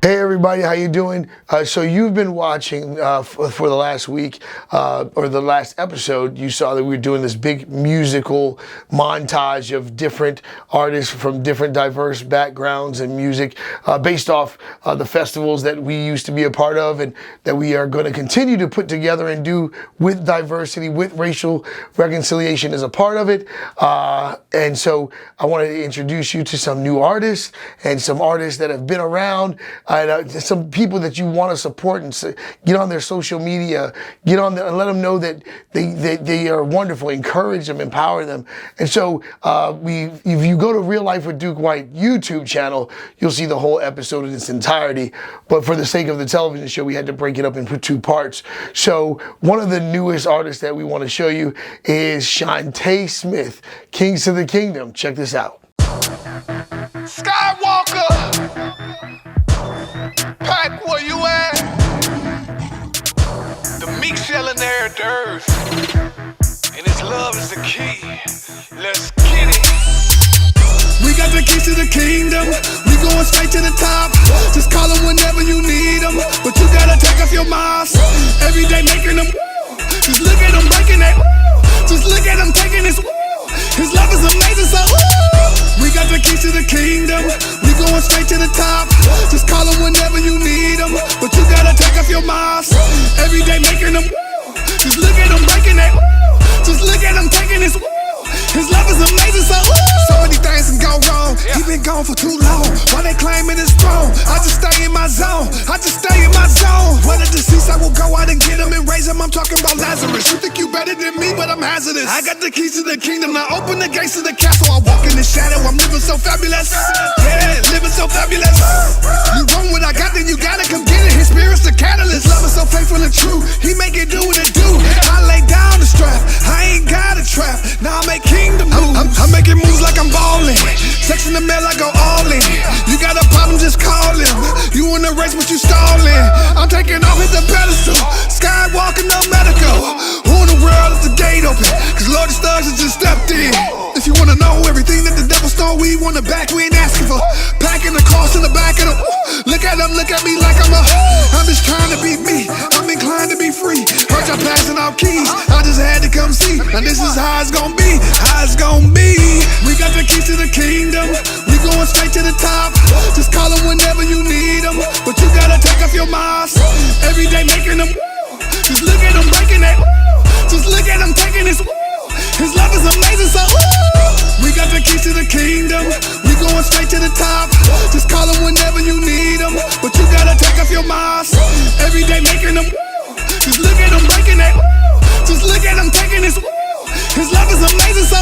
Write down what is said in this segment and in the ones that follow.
Hey everybody, how you doing? So you've been watching for the last week, or the last episode, you saw that we were doing this big musical montage of different artists from different diverse backgrounds and music based off the festivals that we used to be a part of and that we are going to continue to put together and do with diversity, with racial reconciliation as a part of it. And so I wanted to introduce you to some new artists and some artists that have been around. Some people that you want to support and get on their social media, get on there and let them know that they are wonderful. Encourage them, empower them. And so if you go to Real Life with Duke White YouTube channel, you'll see the whole episode in its entirety. But for the sake of the television show, we had to break it up into two parts. So one of the newest artists that we want to show you is Shantae Smith, Kings to the Kingdom. Check this out. Skywalker! Pack, where you at? The meek selling their dirt, and his love is the key. Let's get it. We got the keys to the kingdom. We going straight to the top. Just call them whenever you need them. But you gotta take off your mask. Every day making them. Just look at them breaking that. Just look at them taking this. His love is amazing, so we got the keys to the kingdom. We going straight to the top. Just call them whenever you need them. But you gotta take off your mask. Every day making them. Just look at them breaking that. Just look at them taking this. His love is amazing, so many things can go wrong. He been gone for too long. Why they claiming his throne? I just stay in my zone. I just stay in my zone. Where the deceased, I will go out and get him and raise him. I'm talking about Lazarus. You think you better than me, but I'm hazardous. I got the keys to the kingdom. Now open the gates to the castle. I walk in the shadow. I'm living so fabulous. Yeah, living so fabulous. You want what I got, then you gotta come get it. His spirit's the catalyst. Love is so faithful and true. He make it do what it do. I lay down the strap. I ain't got a trap. Now I make kingdom moves. I'm making moves like I'm ballin'. Sex in the mail, I go all in. You got a problem, just call him. You in the race, but you stallin'. I'm taking off at the pedestal. Skywalking, no medical. Who in the world is the gate open? Cause Lord the Stars has just stepped in. If you wanna know everything that the devil stole, we want it back, we ain't asking for. Packing the cost in the back of the. Look at them, look at me like I'm just trying to be me. I'm inclined to be free. Heard y'all passing out keys. I just had to come see. And this is how it's gonna be. How it's gonna be. We got the keys to the kingdom. We going straight to the top. Just call them whenever you need them. But you gotta take off your mask. Every day making them. Just look at them breaking that. Just look at them taking this. His love is amazing, so we got the keys to the kingdom. We going straight to the top. Just call them whenever you need them. But you gotta take off your mask. Every day making them. Just look at them breaking that. Just look at them taking this. His love is amazing, so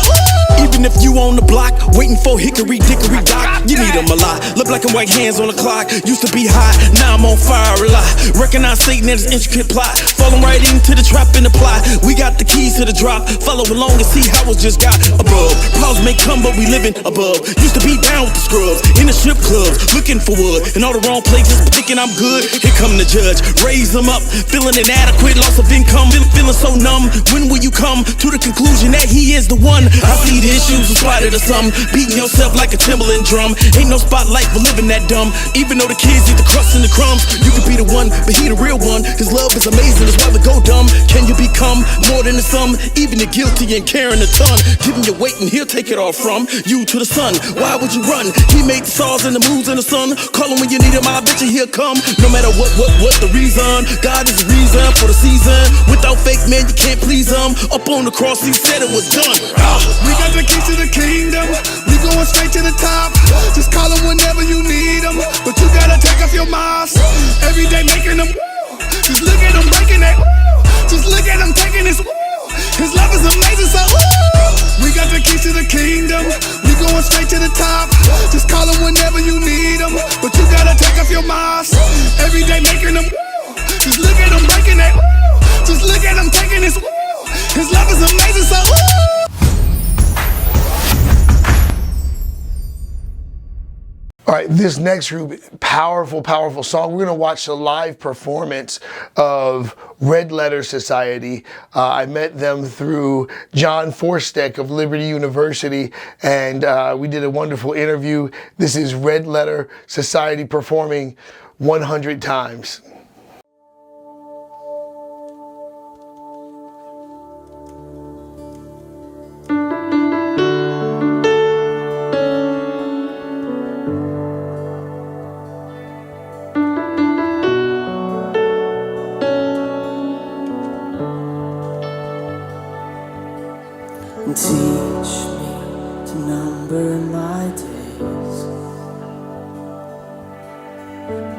even if you on the block, waiting for hickory dickory dock, you need them a lot. Look black and white hands on the clock. Used to be hot, now I'm on fire a lot. Recognize Satan and his intricate plot. Falling right into the trap in the plot. We got the keys to the drop. Follow along and see how it just got above. Problems may come, but we living above. Used to be down with the scrubs, in the strip clubs, looking for wood, in all the wrong places, but thinking I'm good. Here come the judge, raise them up, feeling inadequate, loss of income, feeling so numb. When will you come to the conclusion that he is the one? I see the issues in spite of the sum. Beating yourself like a Timberland drum. Ain't no spotlight for living that dumb. Even though the kids eat the crust and the crumbs, you could be the one, but he the real one. His love is amazing, that's why we go dumb. Can you become more than the sum? Even the guilty and carrying a ton. Give him your weight and he'll take it all from you to the sun. Why would you run? He made the stars and the moons and the sun. Call him when you need him, I bet you he'll come. No matter what the reason. God is the reason for the season. Without fake men, you can't please him. Up on the cross, he said it was done. We got the keys to the kingdom. We going straight to the top. Just call them whenever you need them. But you gotta take off your mask. Every day making them. Just look at them breaking that. Just look at them taking this. His love is amazing, so we got the keys to the kingdom. We going straight to the top. Just call them whenever you need them. But you gotta take off your mask. Every day making them. Just look at them breaking that. Just look at them taking this. His love is amazing, so All right, this next group, powerful, powerful song. We're gonna watch the live performance of Red Letter Society. I met them through John Forsteck of Liberty University, and we did a wonderful interview. This is Red Letter Society performing 100 times. And teach me to number my days.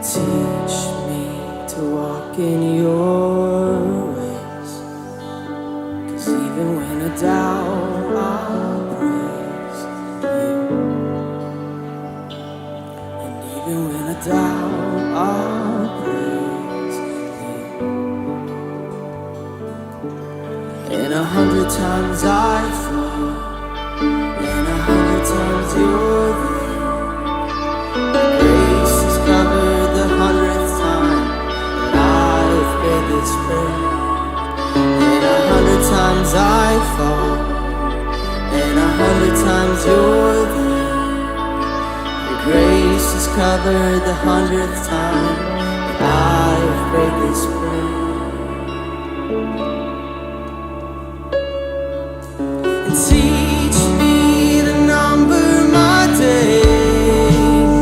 Teach me to walk in your ways. 'Cause even when I doubt, I'll praise you. And even when I doubt, I'll praise you. And 100 times I fall, and 100 times you're there. Grace has covered the 100th time that I've prayed this prayer. And 100 times I fall, and 100 times you're there. Your grace has covered the 100th time that I've prayed this prayer. And teach me to number my days.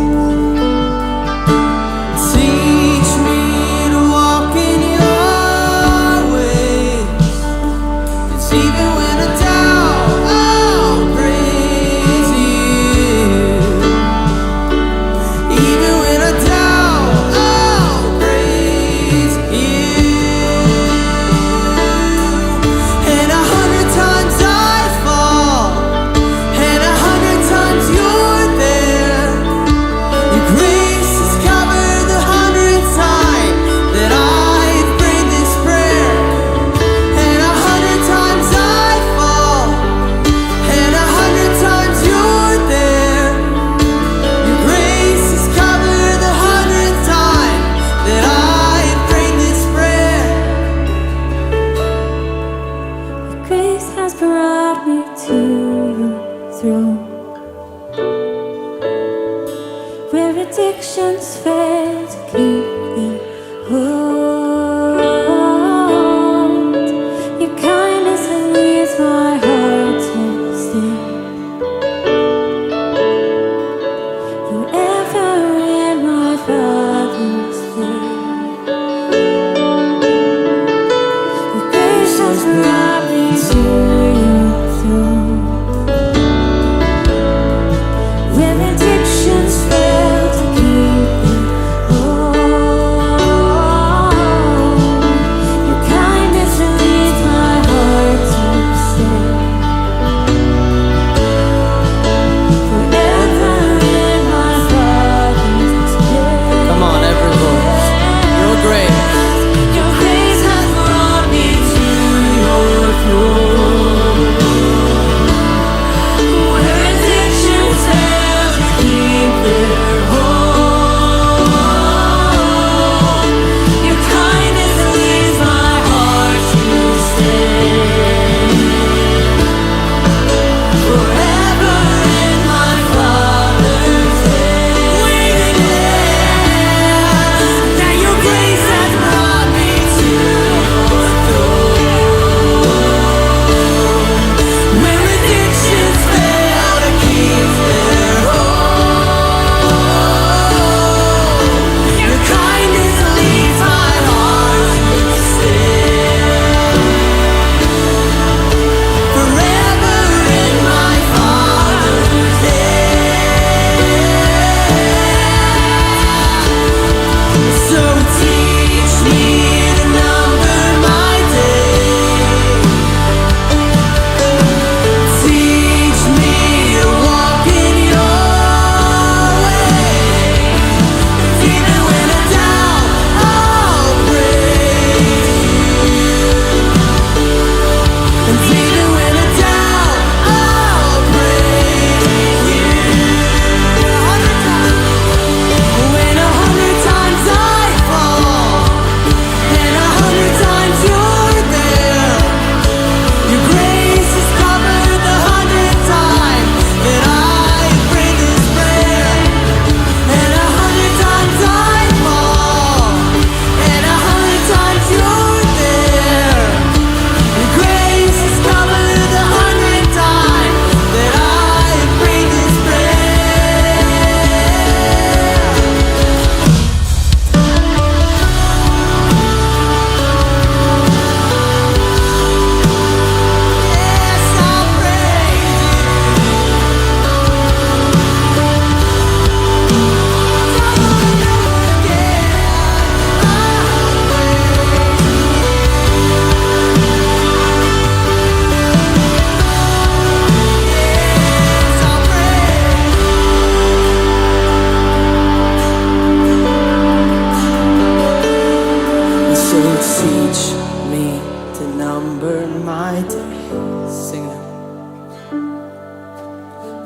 Teach me to walk in your ways. 'Cause even when I doubt, I'll praise you. Even when I doubt, I'll praise you. And 100 times I fall, and 100 times you're there. Your grace has covered the 100th time that I've prayed this prayer. And 100 times I fall, and 100 times you're there. Your grace has covered the 100th time that I've prayed this prayer. Grace has brought me to your throne, where addictions fail to keep their hold. Your kindness has leads my heart to stay forever in my Father's faith. Your grace has brought me to your throne, where addictions fail to keep their hold.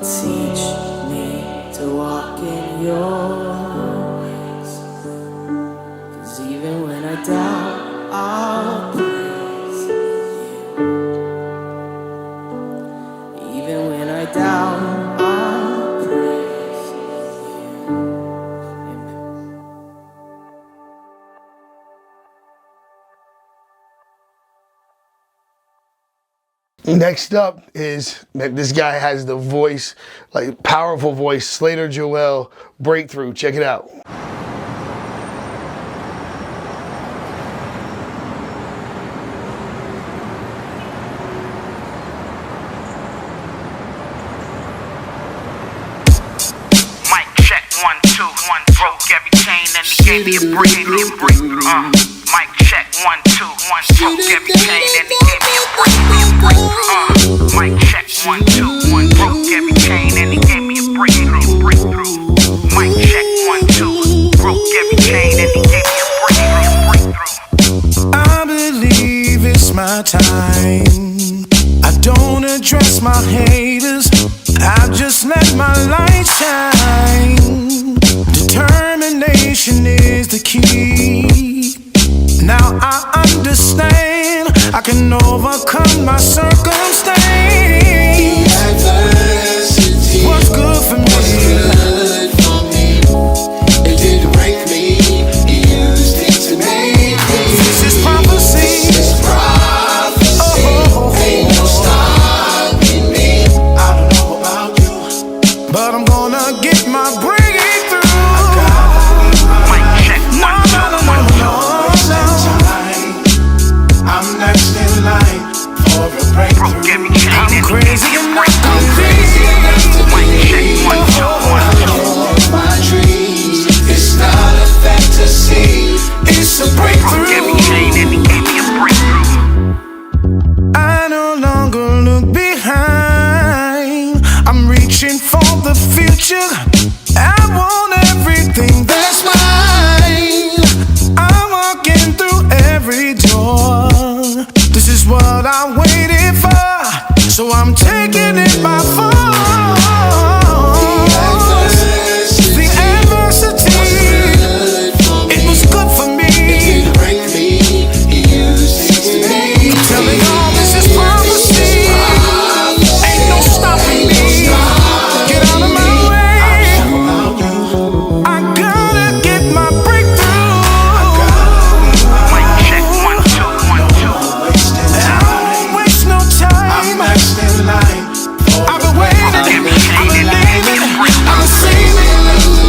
Teach me to walk in your ways. 'Cause even when I doubt, I'll praise you. Even when I doubt, I'll praise you. Amen. Next up is, this guy has the voice, like powerful voice, Slater Joel, Breakthrough. Check it out. Mic check, 1, 2, 1. Broke every chain and he gave me a breakthrough. Mic check, 1, 2, 1. Broke every chain and he gave me a breakthrough. Mic check, 1, 2, 1. Broke every chain and he gave me a breakthrough. Mic check, 1, 2. Broke every chain and he gave me a breakthrough. I believe it's my time. I don't address my haters, I just let my light shine. Determination is the key. Now I understand I can overcome my circumstance. Adversity What's good for me? was good for me. It didn't break me. He used it to make me. This is prophecy. This is prophecy. Ain't no stopping me. I don't know about you, But I'm gonna get my breakthrough. Mic check, 1, 2, 1, 2. I'm next in line for a Broke breakthrough. every chain and he gave Crazy me a enough to breakthrough. Crazy enough to Mic be check, 1, 2, 1, 2. all my dreams. It's not a fantasy. It's a Broke every breakthrough. chain and he gave me a breakthrough. I no longer look behind. I'm reaching for the future. I want everything that's mine. I'm walking through every door. This is what I waited for, so I'm taking it by force. The adversity, it was good for me. Didn't break me. He used it to make me. Telling all this is prophecy. Ain't no stopping me. Get out of my way. I gotta get my breakthrough. Mic check, 1, 2, 1, 2. I don't waste no time. I'm next in line for I've been waiting. Broke every I'm chain and he gave me a believing. I'm breakthrough. receiving.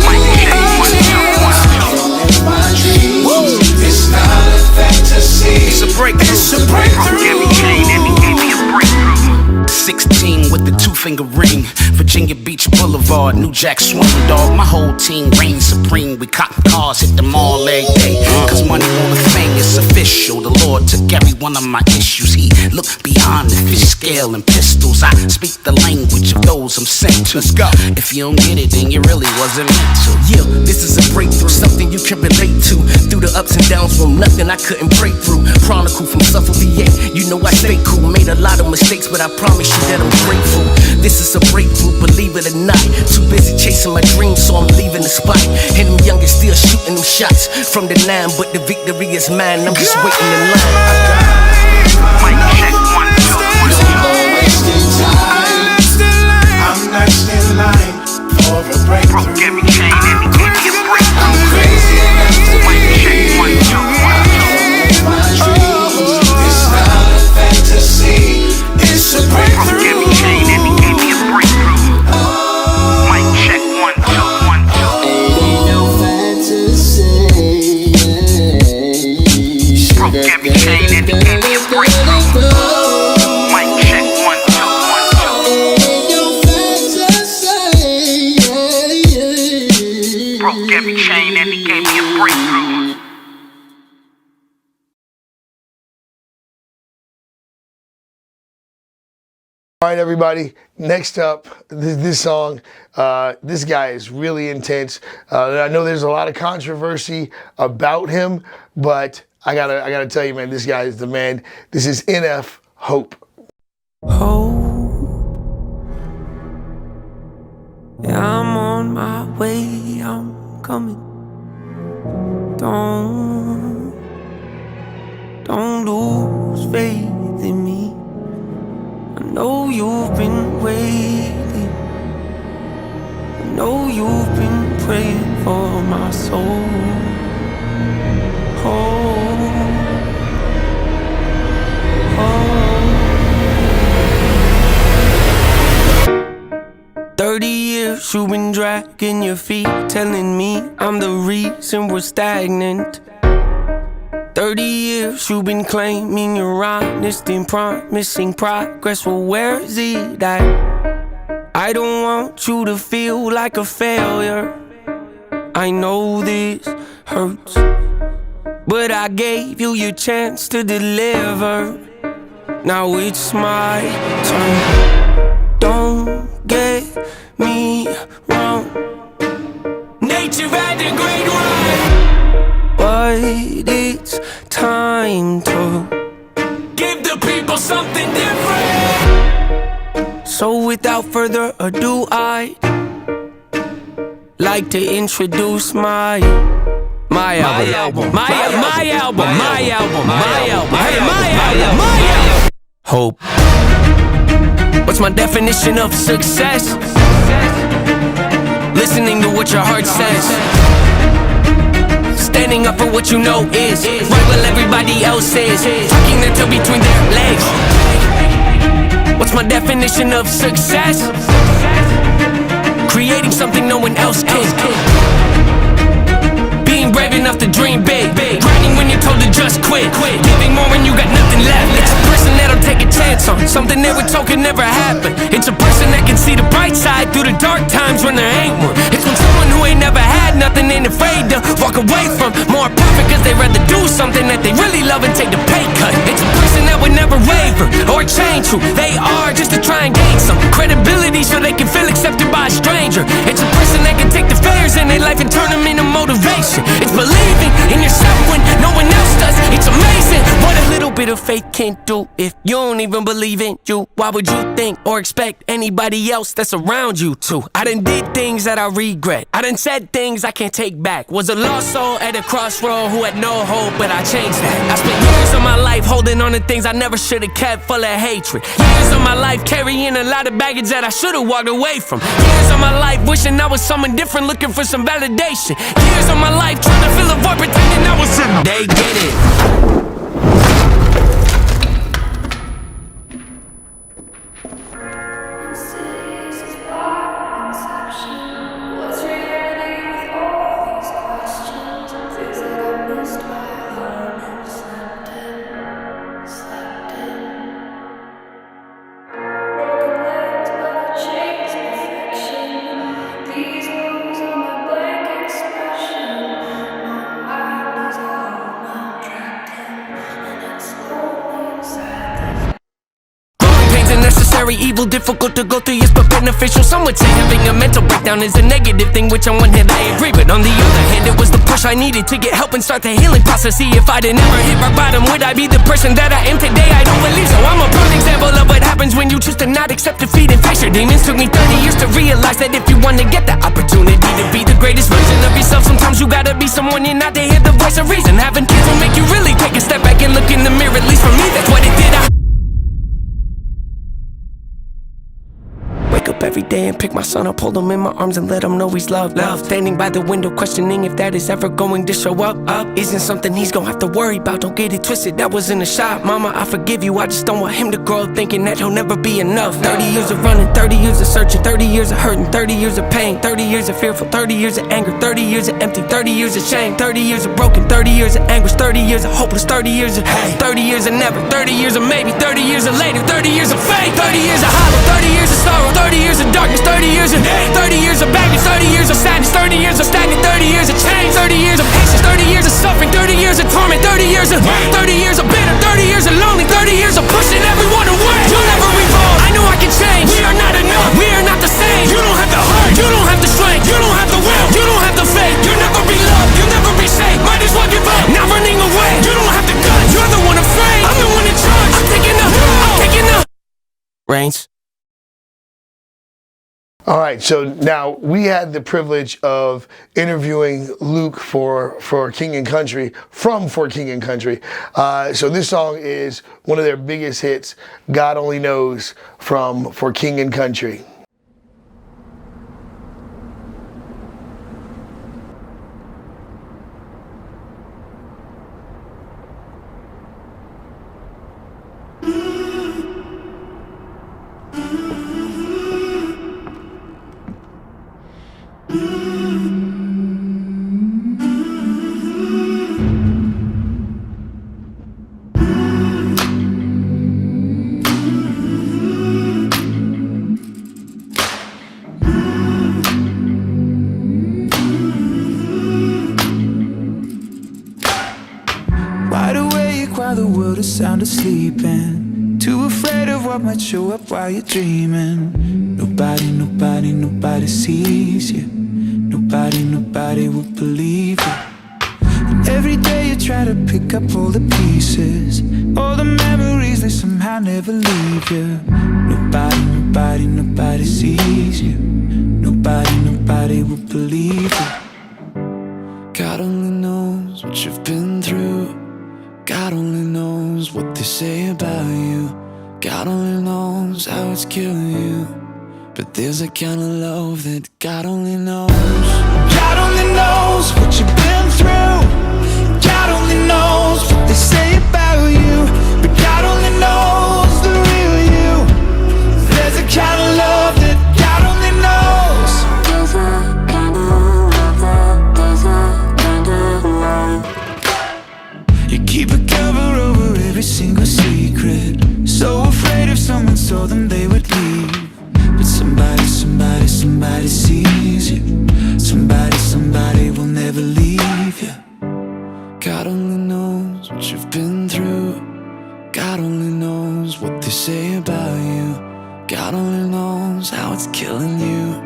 Mic check, 1, 2, 1, 2. my dreams. It's not a fantasy. It's a breakthrough. It's a Broke breakthrough. every chain and he gave me a breakthrough. 16 with the 2-finger ring, Virginia Beach Boulevard, New Jack Swing, dog. My whole team reigns supreme. We cop cars, hit them all every day. Cause money on the thing, it's official. The Lord took every one of my issues. He looked beyond the fish scale and pistols. I speak the language of those I'm sent to. Let's go. If you don't get it, then you really wasn't meant to. Yeah, this is a breakthrough, something you can relate to. Through the ups and downs from nothing I couldn't break through. Chronicle from Suffolk, VA, you know I stay cool. Made a lot of mistakes, but I promise you that I'm grateful. This is a breakthrough, believe it or not. Too busy chasing my dreams, so I'm leaving the spot. And them youngins still shooting them shots from the 9, but the victory is mine. I'm just waiting in line. Mic check, 1, 2, 1, 2. No wasting time. I'm next in line for a breakthrough. Broke every chain and he gave me a breakthrough. Crazy enough to Mic check, 1, 2, 1, 2. my dreams. It's not a fantasy. It's a Broke breakthrough. every chain and he gave me a breakthrough. Mic check, 1, 2, 1, 2. Ain't no fantasy. Broke every chain and he gave me a breakthrough. Mic check, 1, 2, 1, 2. Ain't no fantasy. Broke every chain and he gave me a breakthrough. All right, everybody. Next up, this song. This guy is really intense. I know there's a lot of controversy about him, but I gotta tell you, man, this guy is the man. This is NF Hope. Hope Yeah, I'm on my way, I'm coming. Don't lose faith in me. I know you've been waiting. I know you've been praying for my soul. Oh, 30 years you've been dragging your feet, telling me I'm the reason we're stagnant. 30 years you've been claiming you're honest and promising progress. Well, where is it at? I don't want you to feel like a failure. I know this hurts, but I gave you your chance to deliver. Now it's my turn. Don't get me wrong, nature had a great run, but it's time to give the people something different. So without further ado, I'd like to introduce my album. Hope. What's my definition of success? Listening to what your heart says, standing up for what you know is right while everybody else is tucking their tail between their legs. What's my definition of success? Creating something no one else can. Being brave enough to dream big, grinding when you're told to just quit, giving more when you got nothing left. It's a person that'll take a chance on something they were told could never happen. It's a person that can see the bright side through the dark times when there ain't one. It's when someone who ain't never had nothing ain't afraid to walk away from more profit, cause they'd rather do something that they really love and take the pay cut. It's a person that would never waver or change who they are just to try and gain some credibility so they can feel accepted by a stranger. It's a person that can take the failures in their life and turn them into motivation. It's believing in yourself when no one else does. It's amazing what a little bit of faith can do. If you don't even believe in you, why would you think or expect anybody else that's around you to? I done did things that I regret. I done said things I can't take back. Was a lost soul at a crossroad who had no hope, but I changed that. I spent years of my life holding on to things I never should have kept, full of hatred. Years of my life carrying a lot of baggage that I should have walked away from. Years of my life wishing I was someone different, looking for some validation. Years of my life trying to fill a void, pretending I was in them. They get it. Necessary evil, difficult to go through, yes, but beneficial. Some would say having a mental breakdown is a negative thing, which on one hand I agree, but on the other hand it was the push I needed to get help and start the healing process. See, if I'd never hit rock bottom, would I be the person that I am today? I don't believe so. I'm a prime example of what happens when you choose to not accept defeat and face your demons. Took me 30 years to realize that if you want to get the opportunity to be the greatest version of yourself, sometimes you gotta be someone you're not to hear the voice of reason. Having kids will make you really take a step back and look in the mirror. At least for me, that's what it did. Wake up every day and pick my son up, hold him in my arms and let him know he's loved. Standing by the window questioning if that is ever going to show up. Isn't something he's gonna have to worry about, don't get it twisted, that wasn't a shot. Mama, I forgive you, I just don't want him to grow up thinking that he'll never be enough. 30 years of running, 30 years of searching, 30 years of hurting, 30 years of pain, 30 years of fearful, 30 years of anger, 30 years of empty, 30 years of shame, 30 years of broken, 30 years of anguish, 30 years of hopeless, 30 years of hate, 30 years of never, 30 years of maybe, 30 years of later, 30 years of fate, 30 years of hollow, 30 years of sorrow, 30 years of darkness, 30 years of hate, 30 years of baggage, 30 years of sadness, 30 years of stagnant, 30 years of change, 30 years of patience, 30 years of suffering, 30 years of torment, 30 years of 30 years of bitter, 30 years of lonely, 30 years of pushing everyone away. You'll never evolve, I know I can change. We are not enough, we are not the same. You don't have the heart, you don't have the strength, you don't have the will, you don't have the faith. You'll never be loved, you'll never be safe. Might as well give up, not running away. You don't have the guts, you're the one afraid. I'm the one in charge, I'm taking the reins. All right, so now we had the privilege of interviewing Luke for King and Country, for King and Country. So this song is one of their biggest hits, God Only Knows, for King and Country. Wide awake while the world is sound asleep, and too afraid of what might show up while you're dreaming. Nobody sees you. Nobody will believe you. And every day you try to pick up all the pieces, all the memories, they somehow never leave you. Nobody sees you. Nobody will believe you. God only knows what you've been through. God only knows what they say about you. God only knows how it's killing you. But there's a kind of love that God only knows. God only knows what you've been through. God only knows what they say about you. But God only knows the real you. There's a kind of love that God only knows. There's a kind of love there's a kind of love. You keep a cover over every single secret, so afraid if someone saw them they would leave. But somebody sees you. Somebody will never leave you. God only knows what you've been through. God only knows what they say about you. God only knows how it's killing you.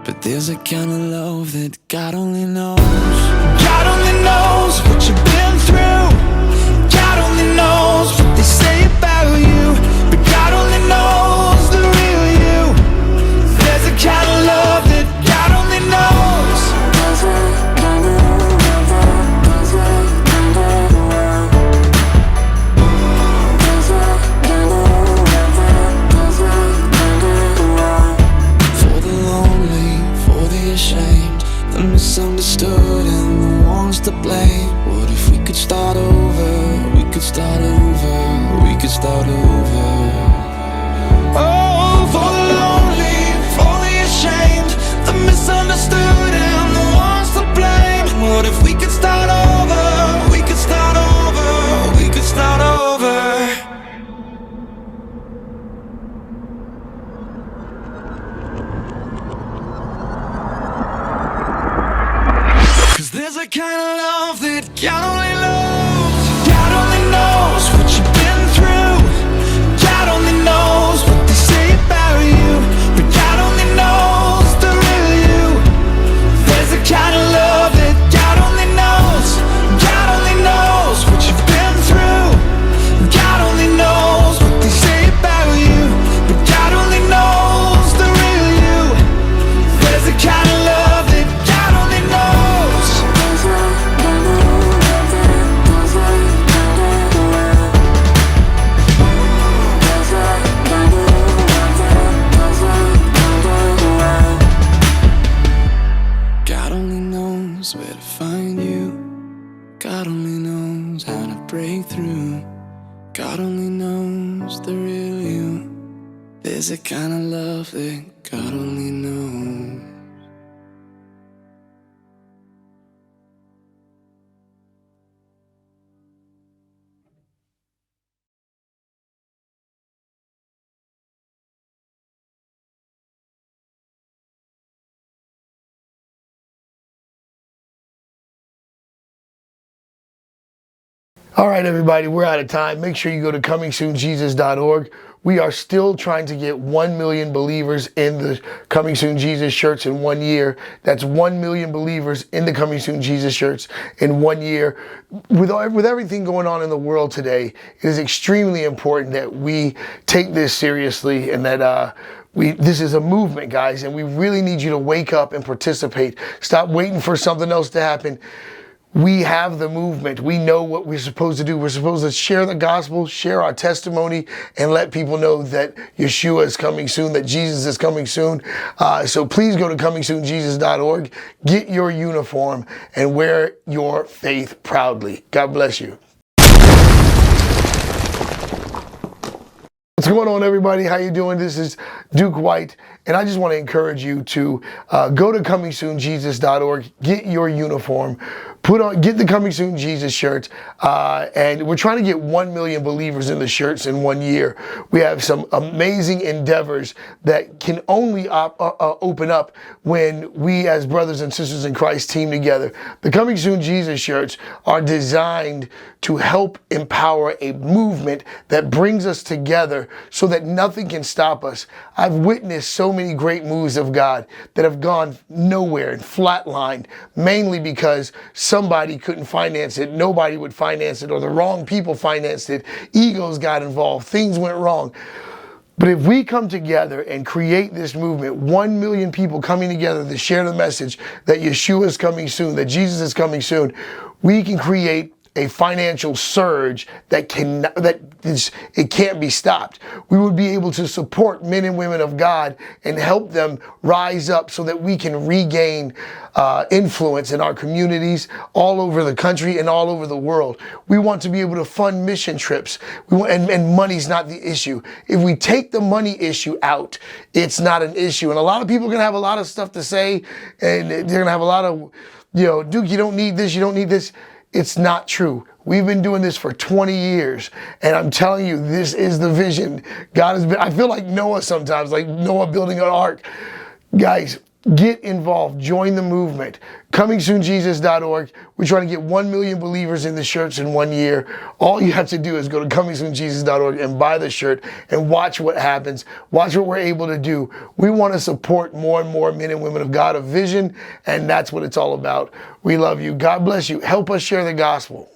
But there's a kind of love that God only knows. God only knows what you've been through. God only knows what they say about you. But God only knows the real you. There's a kind of love that God only knows. There's a kind of love there's a kind of love. There's a kind of love there's a kind of love. For the lonely, for the ashamed, the misunderstood and the ones to blame. What if we could start over? We could start over. We could start over. Oh, for the lonely, for the ashamed, the misunderstood and the ones to blame. What if we could start over? We could start over. We could start over. Cause there's a kind of love that God only knows. God only knows what you've been through. God only knows what they say about you. But God only knows the real you. There's a kind of love that God only knows. God only knows what you've been through. God only knows what they say about you. But God only knows the real you. There's a kind of love that God only knows. There's a kind of love there's a kind of love. There's a kind of love there's a kind of love. God only knows where to find you. God only knows how to break through. God only knows the real you. There's a kind of love that God only knows. All right, everybody, we're out of time. Make sure you go to comingsoonjesus.org we are still trying to get 1 million believers in the Coming Soon Jesus shirts in 1 year. That's 1 million believers in the Coming Soon Jesus shirts in 1 year. With everything going on in the world today, it is extremely important that we take this seriously, and that this is a movement, guys, and we really need you to wake up and participate. Stop waiting for something else to happen. We have the movement. We know what we're supposed to do. We're supposed to share the gospel, share our testimony, and let people know that Yeshua is coming soon, that Jesus is coming soon. So please go to comingsoonjesus.org, get your uniform, and wear your faith proudly. God bless you. What's going on, everybody? How you doing? This is Duke White, and I just want to encourage you to go to comingsoonjesus.org, get your uniform, get the Coming Soon Jesus shirts, and we're trying to get 1 million believers in the shirts in 1 year. We have some amazing endeavors that can only open up when we as brothers and sisters in Christ team together. The Coming Soon Jesus shirts are designed to help empower a movement that brings us together so that nothing can stop us. I've witnessed so many great moves of God that have gone nowhere and flatlined, mainly because somebody couldn't finance it, nobody would finance it, or the wrong people financed it, egos got involved, things went wrong. But if we come together and create this movement, 1 million people coming together to share the message that Yeshua is coming soon, that Jesus is coming soon, we can create a financial surge that it can't be stopped. We would be able to support men and women of God and help them rise up so that we can regain influence in our communities all over the country and all over the world. We want to be able to fund mission trips. And money's not the issue. If we take the money issue out, it's not an issue. And a lot of people are going to have a lot of stuff to say, and they're going to have a lot of, Duke, you don't need this, you don't need this. It's not true. We've been doing this for 20 years, and I'm telling you, this is the vision. God has been, I feel like Noah sometimes, like Noah building an ark. Guys, get involved, join the movement. comingsoonjesus.org. We're trying to get 1 million believers in the shirts in 1 year. All you have to do is go to comingsoonjesus.org and buy the shirt and watch what happens. Watch what we're able to do. We want to support more and more men and women of God of vision, and that's what it's all about. We love you. God bless you. Help us share the gospel.